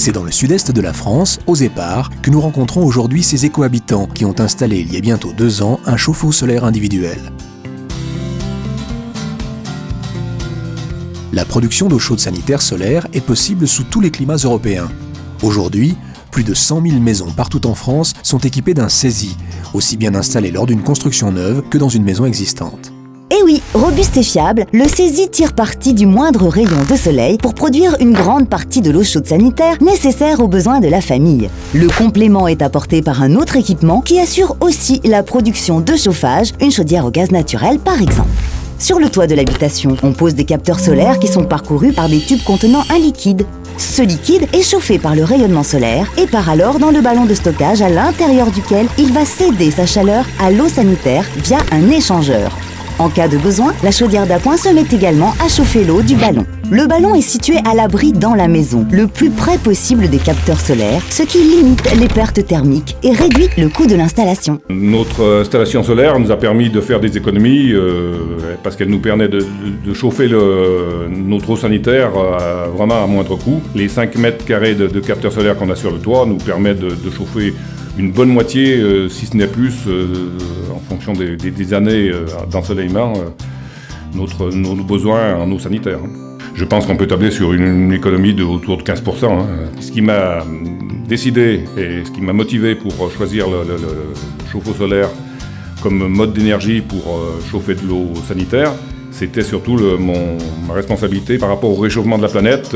C'est dans le sud-est de la France, aux Éparres, que nous rencontrons aujourd'hui ces éco-habitants qui ont installé il y a bientôt 2 ans un chauffe-eau solaire individuel. La production d'eau chaude sanitaire solaire est possible sous tous les climats européens. Aujourd'hui, plus de 100 000 maisons partout en France sont équipées d'un SESI, aussi bien installé lors d'une construction neuve que dans une maison existante. Et oui, robuste et fiable, le SESI tire parti du moindre rayon de soleil pour produire une grande partie de l'eau chaude sanitaire nécessaire aux besoins de la famille. Le complément est apporté par un autre équipement qui assure aussi la production de chauffage, une chaudière au gaz naturel par exemple. Sur le toit de l'habitation, on pose des capteurs solaires qui sont parcourus par des tubes contenant un liquide. Ce liquide est chauffé par le rayonnement solaire et part alors dans le ballon de stockage à l'intérieur duquel il va céder sa chaleur à l'eau sanitaire via un échangeur. En cas de besoin, la chaudière d'appoint se met également à chauffer l'eau du ballon. Le ballon est situé à l'abri dans la maison, le plus près possible des capteurs solaires, ce qui limite les pertes thermiques et réduit le coût de l'installation. Notre installation solaire nous a permis de faire des économies parce qu'elle nous permet de chauffer notre eau sanitaire vraiment à moindre coût. Les 5 mètres carrés de capteurs solaires qu'on a sur le toit nous permettent de chauffer une bonne moitié, si ce n'est plus, en fonction des années d'ensoleillement, nos besoins en eau sanitaire. Je pense qu'on peut tabler sur une économie autour de 15%. Ce qui m'a décidé et ce qui m'a motivé pour choisir le chauffe-eau solaire comme mode d'énergie pour chauffer de l'eau sanitaire, c'était surtout ma responsabilité par rapport au réchauffement de la planète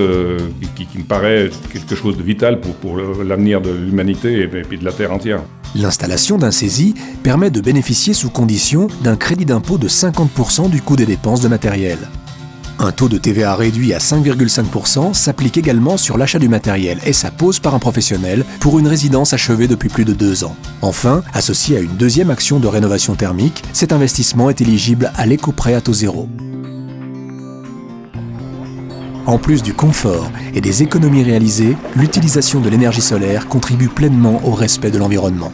qui me paraît quelque chose de vital pour l'avenir de l'humanité et puis de la Terre entière. L'installation d'un SESI permet de bénéficier sous condition d'un crédit d'impôt de 50% du coût des dépenses de matériel. Un taux de TVA réduit à 5,5% s'applique également sur l'achat du matériel et sa pose par un professionnel pour une résidence achevée depuis plus de 2 ans. Enfin, associé à une deuxième action de rénovation thermique, cet investissement est éligible à l'éco-prêt à taux zéro. En plus du confort et des économies réalisées, l'utilisation de l'énergie solaire contribue pleinement au respect de l'environnement.